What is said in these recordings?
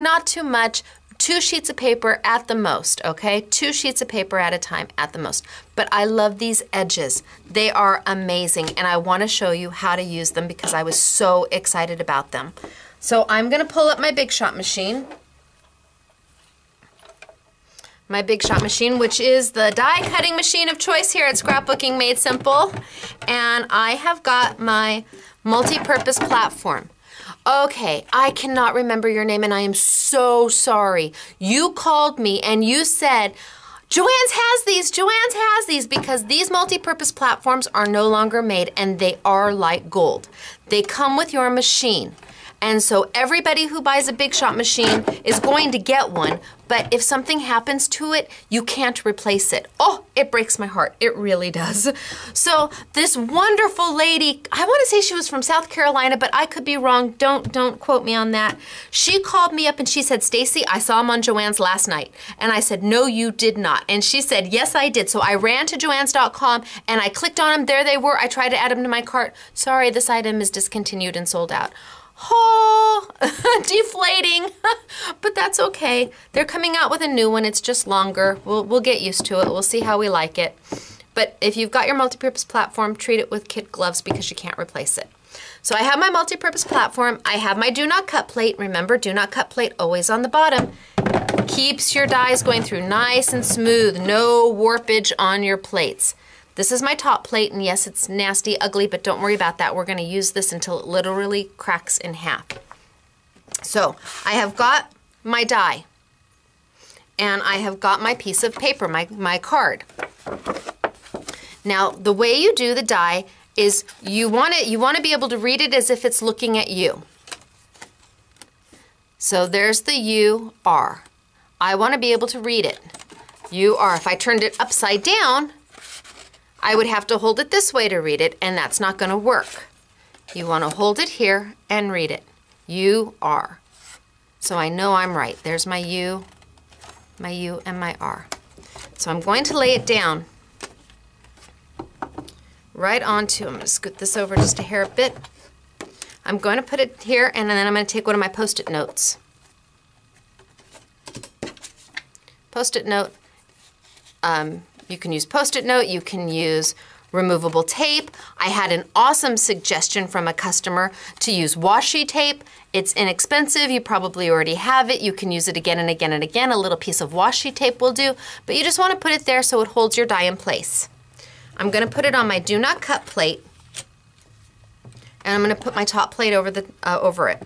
Not too much. 2 sheets of paper at the most, okay? 2 sheets of paper at a time at the most. But I love these edges. They are amazing, and I want to show you how to use them because I was so excited about them. So I'm going to pull up my Big Shot machine. My Big Shot machine, which is the die cutting machine of choice here at Scrapbooking Made Simple. And I have got my multi-purpose platform. Okay, I cannot remember your name and I am so sorry. You called me and you said, Joanne's has these because these multi-purpose platforms are no longer made and they are like gold. They come with your machine. And so everybody who buys a Big Shot machine is going to get one, but if something happens to it, you can't replace it. Oh, it breaks my heart. It really does. So this wonderful lady, I want to say she was from South Carolina, but I could be wrong. Don't quote me on that. She called me up and she said, Stacy, I saw them on Joanne's last night. And I said, no, you did not. And she said, yes, I did. So I ran to joannes.com and I clicked on them. There they were. I tried to add them to my cart. Sorry, this item is discontinued and sold out. Oh, deflating, but that's okay. They're coming out with a new one. It's just longer. We'll get used to it. We'll see how we like it. But if you've got your multi-purpose platform, treat it with kid gloves because you can't replace it. So I have my multi-purpose platform. I have my do not cut plate. Remember, do not cut plate always on the bottom. Keeps your dies going through nice and smooth. No warpage on your plates. This is my top plate, and yes, it's nasty, ugly, but don't worry about that. We're going to use this until it literally cracks in half. So I have got my die, and I have got my piece of paper, my card. Now, the way you do the die is you want to be able to read it as if it's looking at you. So there's the U-R. I want to be able to read it. U-R. If I turned it upside down, I would have to hold it this way to read it, and that's not going to work. You want to hold it here and read it. U-R. So I know I'm right. There's my U, and my R. So I'm going to lay it down right onto, I'm going to scoot this over just a hair bit. I'm going to put it here, and then I'm going to take one of my Post-it notes. Post-it note. You can use Post-it note, you can use removable tape. I had an awesome suggestion from a customer to use washi tape. It's inexpensive, you probably already have it. You can use it again and again and again. A little piece of washi tape will do, but you just want to put it there so it holds your die in place. I'm going to put it on my do not cut plate, and I'm going to put my top plate over it.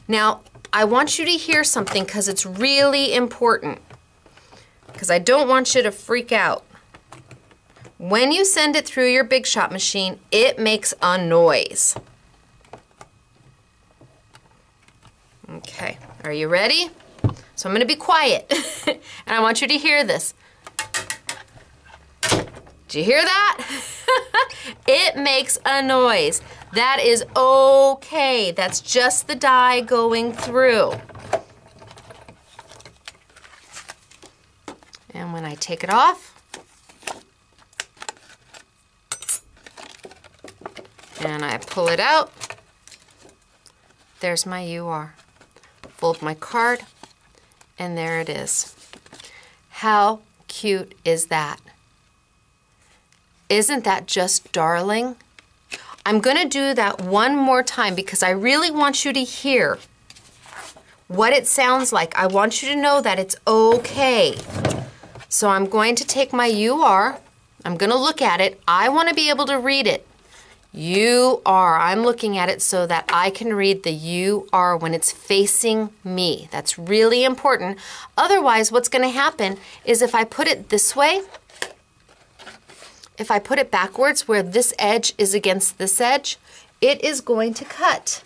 Now, I want you to hear something because it's really important, because I don't want you to freak out. When you send it through your Big Shot machine, it makes a noise. Okay, are you ready? So I'm going to be quiet, and I want you to hear this. Do you hear that? It makes a noise. That is okay. That's just the die going through. And when I take it off, and I pull it out, there's my UR. Fold my card, and there it is. How cute is that? Isn't that just darling? I'm going to do that one more time because I really want you to hear what it sounds like. I want you to know that it's okay. So I'm going to take my UR. I'm going to look at it. I want to be able to read it. UR. I'm looking at it so that I can read the UR when it's facing me. That's really important. Otherwise, what's going to happen is if I put it this way, if I put it backwards where this edge is against this edge, it is going to cut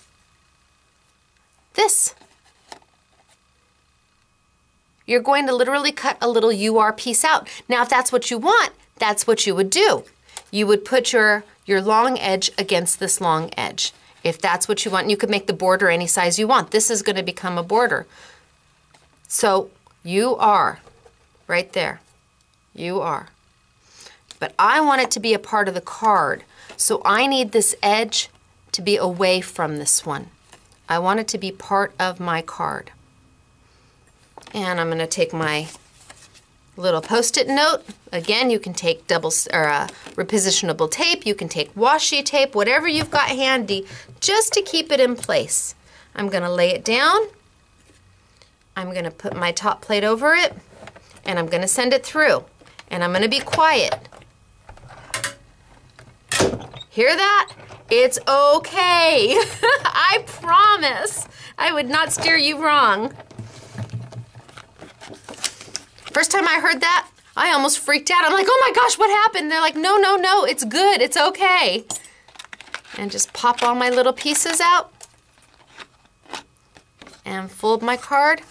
this. You're going to literally cut a little UR piece out. Now, if that's what you want, that's what you would do. You would put your long edge against this long edge. If that's what you want, you could make the border any size you want. This is going to become a border. So UR, right there, UR. But I want it to be a part of the card. So I need this edge to be away from this one. I want it to be part of my card. And I'm going to take my little Post-it note. Again, you can take repositionable tape. You can take washi tape, whatever you've got handy, just to keep it in place. I'm going to lay it down. I'm going to put my top plate over it, and I'm going to send it through. And I'm going to be quiet. Hear that? It's okay. I promise. I would not steer you wrong. First time I heard that, I almost freaked out. I'm like, oh my gosh, what happened? They're like, no, no, no, it's good, it's okay. And just pop all my little pieces out and fold my card.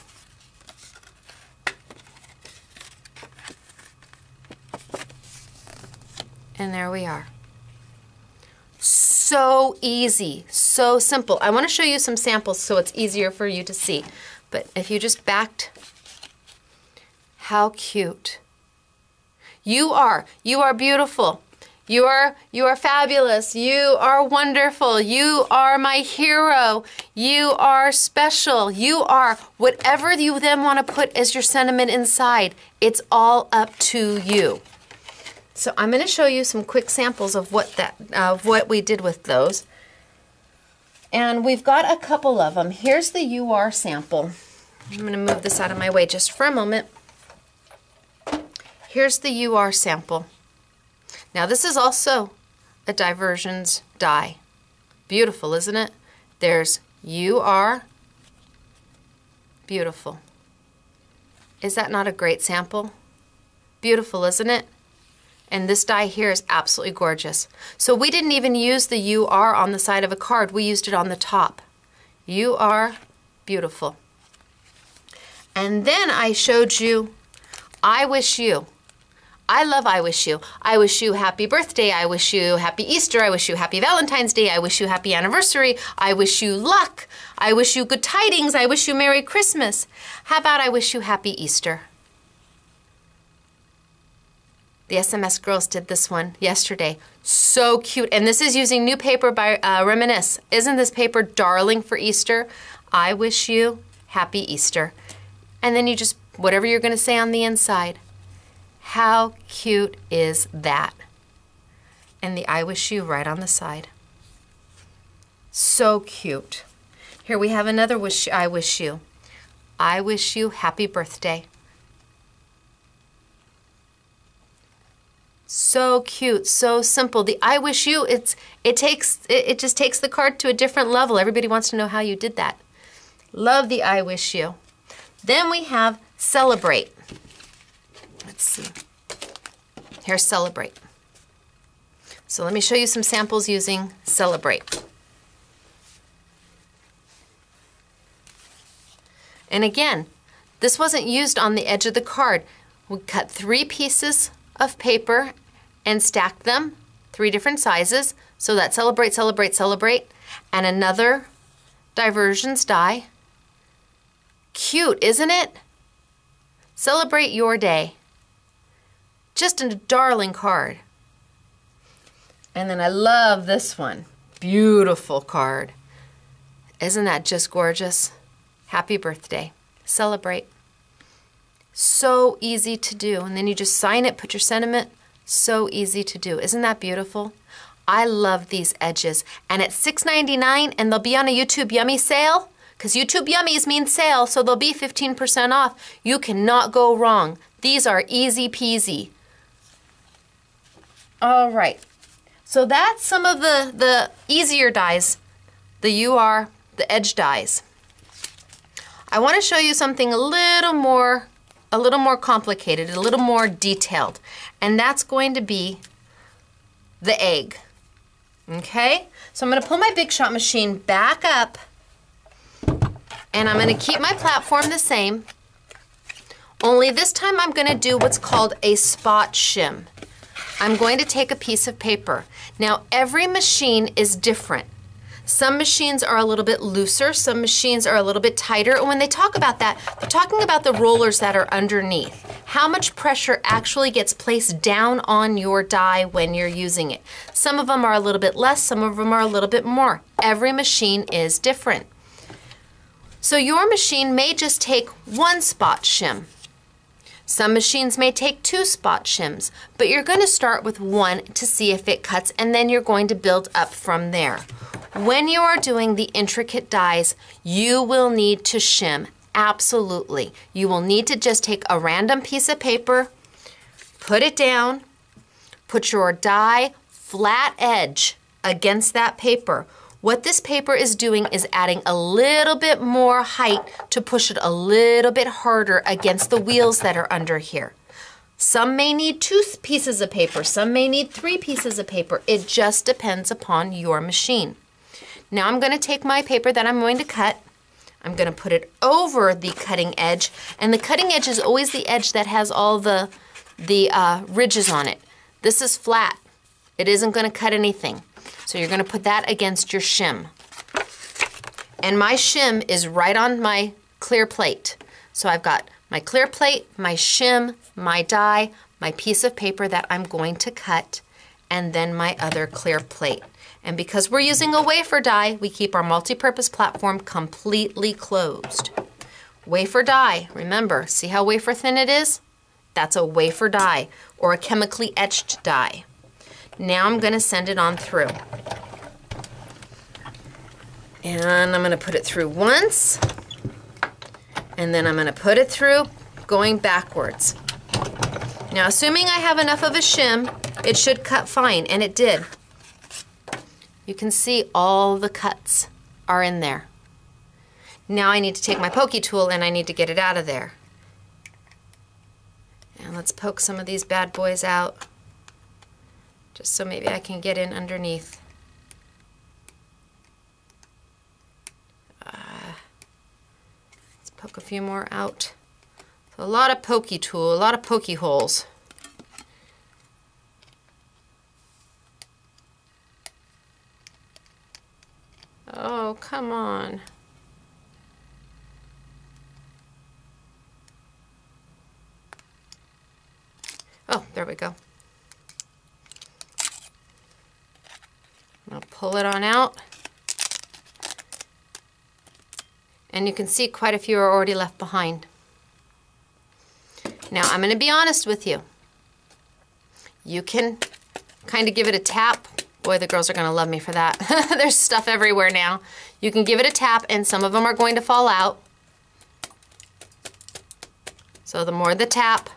And there we are. So easy, so simple. I want to show you some samples so it's easier for you to see. But if you just backed, how cute. You are beautiful. You are fabulous. You are wonderful. You are my hero. You are special. You are whatever you then want to put as your sentiment inside. It's all up to you. So I'm going to show you some quick samples of what we did with those. And we've got a couple of them. Here's the You Are sample. I'm going to move this out of my way just for a moment. Here's the You Are sample. Now this is also a diversions die. Beautiful, isn't it? There's You Are. Beautiful. Is that not a great sample? Beautiful, isn't it? And this die here is absolutely gorgeous. So we didn't even use the You Are on the side of a card. We used it on the top. You Are beautiful. And then I showed you I Wish You. I love I Wish You. I wish you happy birthday. I wish you happy Easter. I wish you happy Valentine's Day. I wish you happy anniversary. I wish you luck. I wish you good tidings. I wish you Merry Christmas. How about I wish you happy Easter? The SMS girls did this one yesterday. So cute. And this is using new paper by Reminisce. Isn't this paper darling for Easter? I wish you happy Easter. And then you just, whatever you're going to say on the inside. How cute is that? And the I wish you right on the side. So cute. Here we have another wish. I wish you. I wish you happy birthday. So cute, so simple. The I wish you, it just takes the card to a different level. Everybody wants to know how you did that. Love the I wish you. Then we have celebrate. Let's see. Here's celebrate. So let me show you some samples using celebrate. And again, this wasn't used on the edge of the card. We cut 3 pieces of paper and stacked them, 3 different sizes. So that celebrate, celebrate, celebrate, and another diversions die. Cute, isn't it? Celebrate your day. Just a darling card. And then I love this one. Beautiful card. Isn't that just gorgeous? Happy birthday. Celebrate. So easy to do. And then you just sign it, put your sentiment. So easy to do. Isn't that beautiful? I love these edges. And it's $6.99 and they'll be on a YouTube Yummy sale. Because YouTube Yummies means sale, so they'll be 15% off. You cannot go wrong. These are easy peasy. All right. So that's some of the easier dies. The You Are, the edge dies. I want to show you something a little more complicated, a little more detailed. And that's going to be the egg. Okay? So I'm going to pull my Big Shot machine back up. And I'm going to keep my platform the same. Only this time I'm going to do what's called a spot shim. I'm going to take a piece of paper. Now every machine is different. Some machines are a little bit looser, some machines are a little bit tighter, and when they talk about that, they're talking about the rollers that are underneath. How much pressure actually gets placed down on your die when you're using it. Some of them are a little bit less, some of them are a little bit more. Every machine is different. So your machine may just take 1 spot shim. Some machines may take 2 spot shims, but you're going to start with 1 to see if it cuts, and then you're going to build up from there. When you are doing the intricate dies, you will need to shim, absolutely. You will need to just take a random piece of paper, put it down, put your die flat edge against that paper. What this paper is doing is adding a little bit more height to push it a little bit harder against the wheels that are under here. Some may need 2 pieces of paper, some may need 3 pieces of paper. It just depends upon your machine. Now I'm going to take my paper that I'm going to cut. I'm going to put it over the cutting edge, and the cutting edge is always the edge that has all the ridges on it. This is flat. It isn't going to cut anything. So you're going to put that against your shim. And my shim is right on my clear plate. So I've got my clear plate, my shim, my die, my piece of paper that I'm going to cut, and then my other clear plate. And because we're using a wafer die, we keep our multi-purpose platform completely closed. Wafer die, remember, see how wafer thin it is? That's a wafer die, or a chemically etched die. Now I'm going to send it on through. And I'm going to put it through once, and then I'm going to put it through going backwards. Now, assuming I have enough of a shim, it should cut fine, and it did. You can see all the cuts are in there. Now I need to take my pokey tool and I need to get it out of there. And let's poke some of these bad boys out, just so maybe I can get in underneath. Let's poke a few more out. So a lot of pokey tool, a lot of pokey holes. Oh, come on. Oh, there we go. I'll pull it on out. And you can see quite a few are already left behind. Now, I'm going to be honest with you. You can kind of give it a tap. Boy, the girls are going to love me for that. There's stuff everywhere now. You can give it a tap, and some of them are going to fall out. So the more the tap,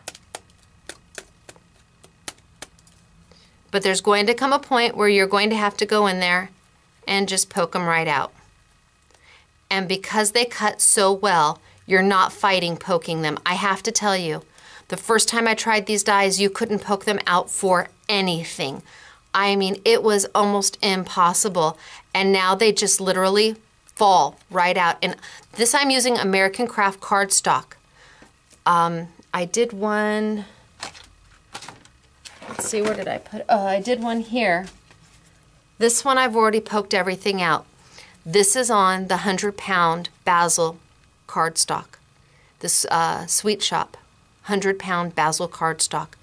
but there's going to come a point where you're going to have to go in there and just poke them right out. And because they cut so well, you're not fighting poking them. I have to tell you, the first time I tried these dies, you couldn't poke them out for anything. I mean, it was almost impossible. And now they just literally fall right out. And this I'm using American Craft cardstock. I did one, let's see, where did I put it? Oh, I did one here. This one I've already poked everything out. This is on the 100-pound Basil cardstock. This Sweet Shop 100-pound Basil cardstock.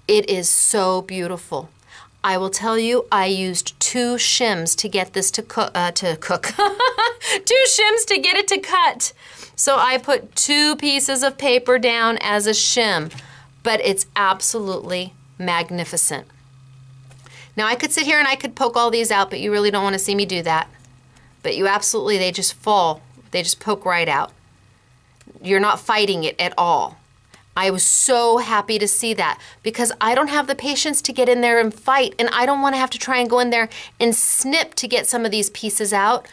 It is so beautiful. I will tell you, I used 2 shims to get this to cook. 2 shims to get it to cut. So I put 2 pieces of paper down as a shim, but it's absolutely magnificent. Now I could sit here and I could poke all these out, but you really don't want to see me do that. But you absolutely, they just fall. They just poke right out. You're not fighting it at all. I was so happy to see that because I don't have the patience to get in there and fight, and I don't want to have to try and go in there and snip to get some of these pieces out.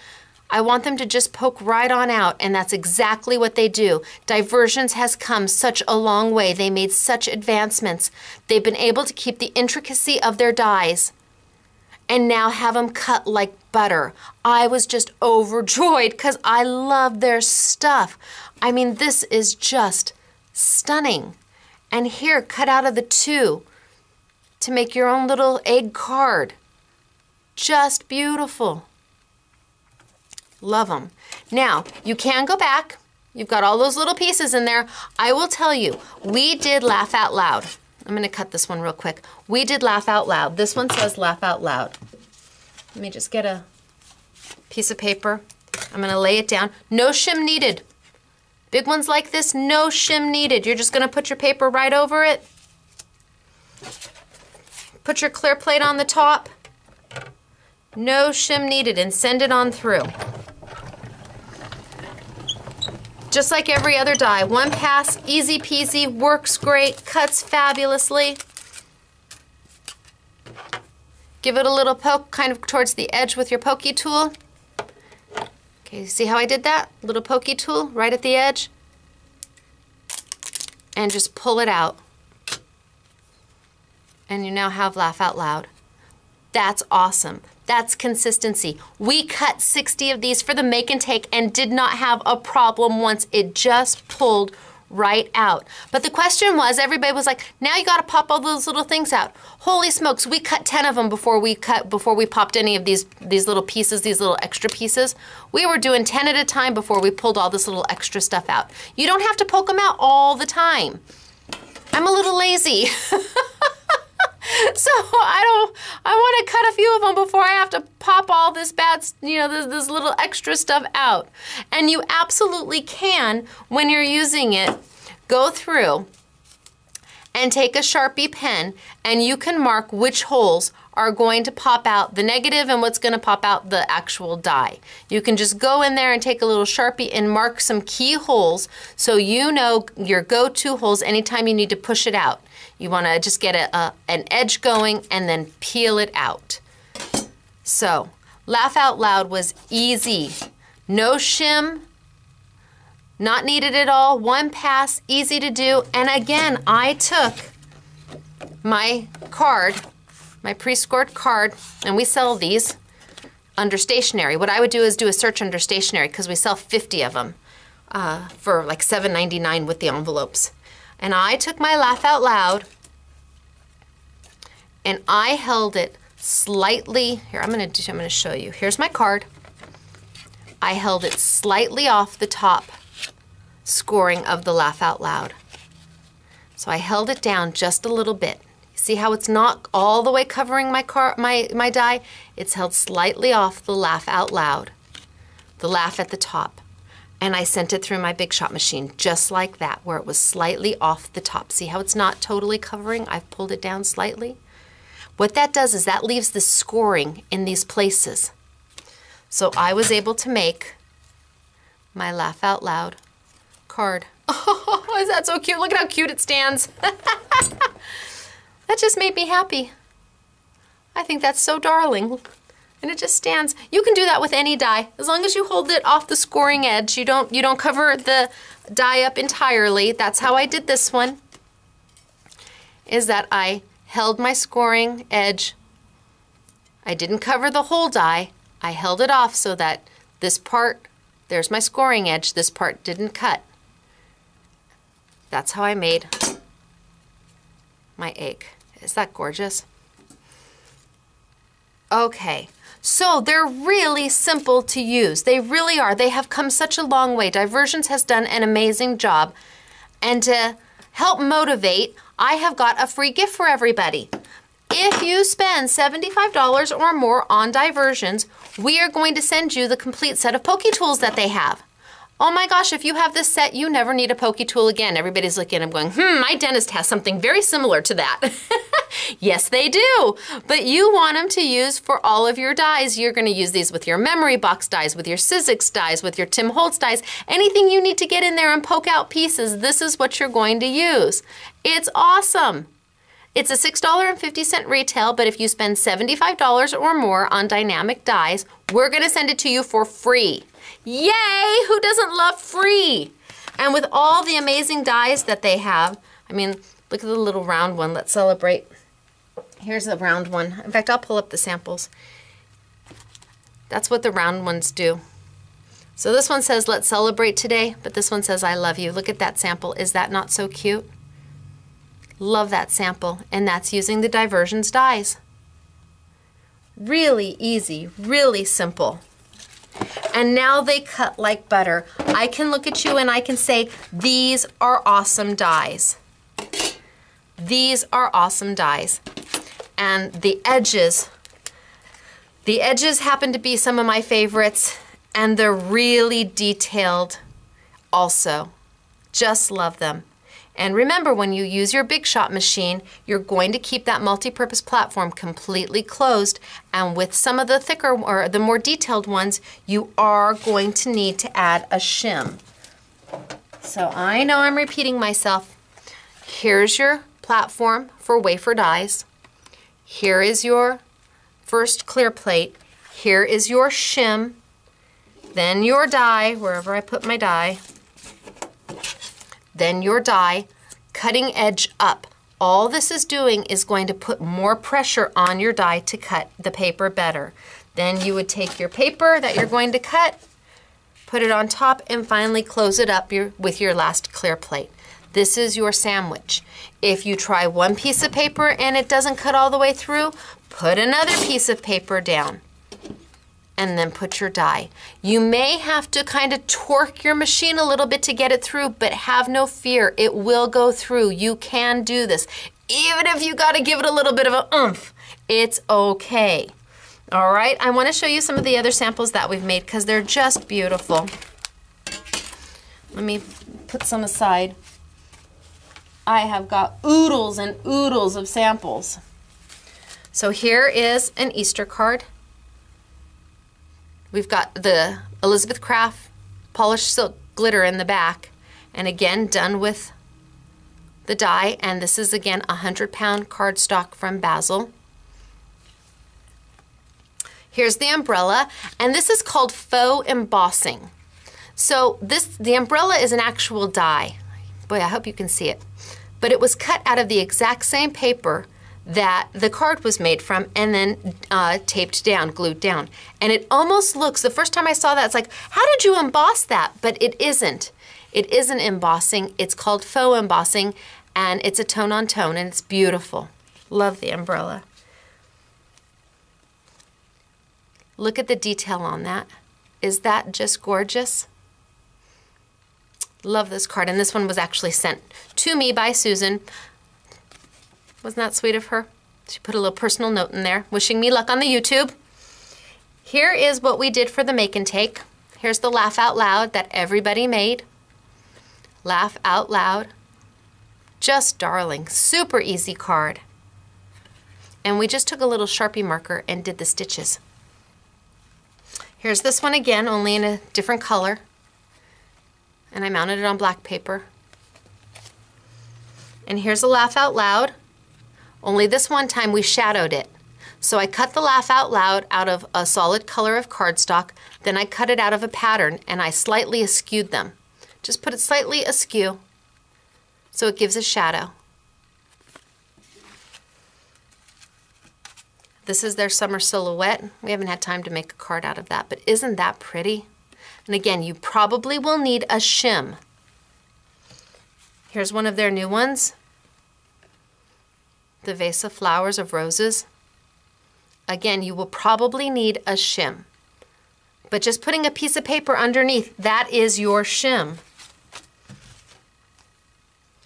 I want them to just poke right on out, and that's exactly what they do. Diversions has come such a long way. They made such advancements. They've been able to keep the intricacy of their dies and now have them cut like butter. I was just overjoyed because I love their stuff. I mean, this is just stunning. And here, cut out of the 2 to make your own little egg card. Just beautiful. Love them. Now, you can go back. You've got all those little pieces in there. I will tell you, we did laugh out loud. I'm going to cut this one real quick. We did laugh out loud. This one says laugh out loud. Let me just get a piece of paper. I'm gonna lay it down. No shim needed. Big ones like this, no shim needed. You're just gonna put your paper right over it. Put your clear plate on the top. No shim needed, and send it on through. Just like every other die. One pass, easy peasy, works great, cuts fabulously. Give it a little poke kind of towards the edge with your pokey tool. Okay, see how I did that? Little pokey tool right at the edge. And just pull it out. And you now have Laugh Out Loud. That's awesome. That's consistency. We cut 60 of these for the make and take and did not have a problem once. It just pulled right out. But the question was, everybody was like, now you gotta pop all those little things out. Holy smokes, we cut 10 of them before we popped any of these little pieces, these little extra pieces. We were doing 10 at a time before we pulled all this little extra stuff out. You don't have to poke them out all the time. I'm a little lazy. So I want to cut a few of them before I have to pop all this bad, this little extra stuff out. And you absolutely can, when you're using it, go through and take a Sharpie pen and you can mark which holes are going to pop out the negative and what's going to pop out the actual die. You can just go in there and take a little Sharpie and mark some key holes so you know your go-to holes anytime you need to push it out. You want to just get an edge going and then peel it out. So, Laugh Out Loud was easy. No shim, not needed at all. One pass, easy to do. And again, I took my card, my pre-scored card, and we sell these under stationery. What I would do is do a search under stationery because we sell 50 of them for like $7.99 with the envelopes. And I took my Laugh Out Loud and I held it slightly, here I'm gonna show you. Here's my card. I held it slightly off the top scoring of the Laugh Out Loud. So I held it down just a little bit. See how it's not all the way covering my die? It's held slightly off the Laugh Out Loud, the laugh at the top. And I sent it through my Big Shot machine just like that, where it was slightly off the top. See how it's not totally covering? I've pulled it down slightly. What that does is that leaves the scoring in these places. So I was able to make my Laugh Out Loud card. Oh, is that so cute? Look at how cute it stands. That just made me happy. I think that's so darling. And it just stands. You can do that with any die. As long as you hold it off the scoring edge, you don't cover the die up entirely. That's how I did this one, is that I held my scoring edge. I didn't cover the whole die. I held it off so that this part, there's my scoring edge, this part didn't cut. That's how I made my egg. Is that gorgeous? Okay. So they're really simple to use. They really are. They have come such a long way. Diversions has done an amazing job. And to help motivate, I have got a free gift for everybody. If you spend $75 or more on Diversions, we are going to send you the complete set of pokey tools that they have. Oh my gosh, if you have this set, you never need a pokey tool again. Everybody's looking and going, my dentist has something very similar to that. Yes, they do. But you want them to use for all of your dies. You're going to use these with your memory box dies, with your Sizzix dies, with your Tim Holtz dies. Anything you need to get in there and poke out pieces, this is what you're going to use. It's awesome. It's a $6.50 retail, but if you spend $75 or more on dynamic dies, we're going to send it to you for free. Yay! Who doesn't love free? And with all the amazing dies that they have, I mean, look at the little round one. Let's celebrate. Here's a round one. In fact, I'll pull up the samples. That's what the round ones do. So this one says, let's celebrate today, but this one says, I love you. Look at that sample. Is that not so cute? Love that sample. And that's using the Diversions dies. Really easy, really simple. And now they cut like butter. I can look at you and I can say, these are awesome dies. These are awesome dies. And the edges happen to be some of my favorites. And they're really detailed also. Just love them. And remember, when you use your Big Shot machine, you're going to keep that multi-purpose platform completely closed. And with some of the thicker or the more detailed ones, you are going to need to add a shim. So I know I'm repeating myself. Here's your platform for wafer dies. Here is your first clear plate. Here is your shim. Then your die, wherever I put my die. Then your die, cutting edge up. All this is doing is going to put more pressure on your die to cut the paper better. Then you would take your paper that you're going to cut, put it on top, and finally close it up with your last clear plate. This is your sandwich. If you try one piece of paper and it doesn't cut all the way through, put another piece of paper down and then put your die. You may have to kind of torque your machine a little bit to get it through, but have no fear, it will go through. You can do this. Even if you gotta give it a little bit of a oomph, it's okay. All right, I wanna show you some of the other samples that we've made because they're just beautiful. Let me put some aside. I have got oodles and oodles of samples. So here is an Easter card. We've got the Elizabeth Craft polished silk glitter in the back, and again done with the die, and this is again 100-pound cardstock from Basel. Here's the umbrella, and this is called Faux Embossing. So the umbrella is an actual die. Boy, I hope you can see it. But it was cut out of the exact same paper that the card was made from, and then taped down, glued down. And it almost looks, the first time I saw that, it's like, how did you emboss that? But it isn't. It isn't embossing. It's called faux embossing, and it's a tone on tone, and it's beautiful. Love the umbrella. Look at the detail on that. Is that just gorgeous? Love this card, and this one was actually sent to me by Susan. Wasn't that sweet of her? She put a little personal note in there, wishing me luck on the YouTube. Here is what we did for the make and take. Here's the laugh out loud that everybody made. Laugh out loud. Just darling, super easy card. And we just took a little Sharpie marker and did the stitches. Here's this one again, only in a different color. And I mounted it on black paper. And here's a laugh out loud. Only this one time we shadowed it. So I cut the laugh out loud out of a solid color of cardstock, then I cut it out of a pattern and I slightly askewed them. Just put it slightly askew so it gives a shadow. This is their summer silhouette. We haven't had time to make a card out of that, but isn't that pretty? And again, you probably will need a shim. Here's one of their new ones. The Vase of Flowers of Roses. Again, you will probably need a shim. But just putting a piece of paper underneath, that is your shim.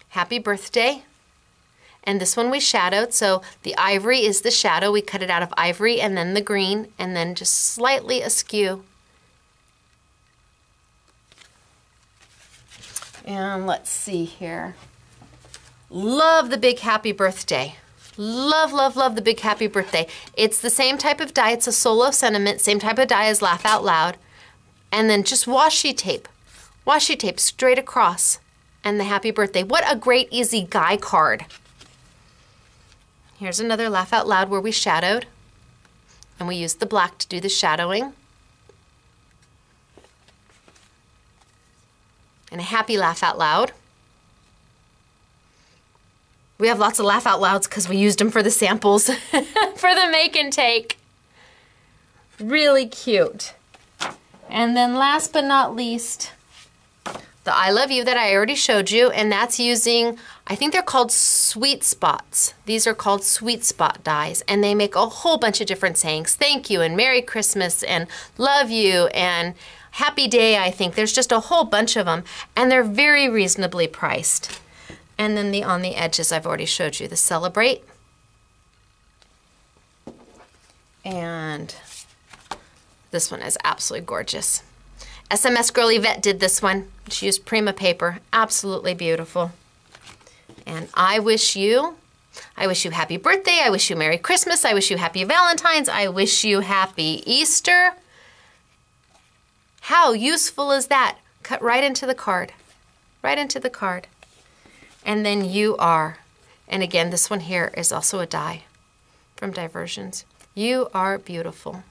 Happy Birthday. And this one we shadowed, so the ivory is the shadow. We cut it out of ivory and then the green, and then just slightly askew. And let's see here. Love the big happy birthday. Love, love, love the big happy birthday. It's the same type of die. It's a solo sentiment, same type of die as Laugh Out Loud. And then just washi tape. Washi tape straight across. And the happy birthday. What a great easy guy card. Here's another Laugh Out Loud where we shadowed. And we used the black to do the shadowing. And a happy Laugh Out Loud. We have lots of laugh out louds because we used them for the samples for the make and take. Really cute. And then last but not least, the I Love You that I already showed you, and that's using, I think they're called sweet spots. These are called sweet spot dies, and they make a whole bunch of different sayings. Thank you, and Merry Christmas, and love you, and happy day, I think. There's just a whole bunch of them, and they're very reasonably priced. And then on the edges, I've already showed you the Celebrate. And this one is absolutely gorgeous. SMS Girl Yvette did this one. She used Prima paper. Absolutely beautiful. And I wish you happy birthday. I wish you Merry Christmas. I wish you happy Valentine's. I wish you happy Easter. How useful is that? Cut right into the card. Right into the card. And then you are. And again, this one here is also a die from Diversions. You are beautiful.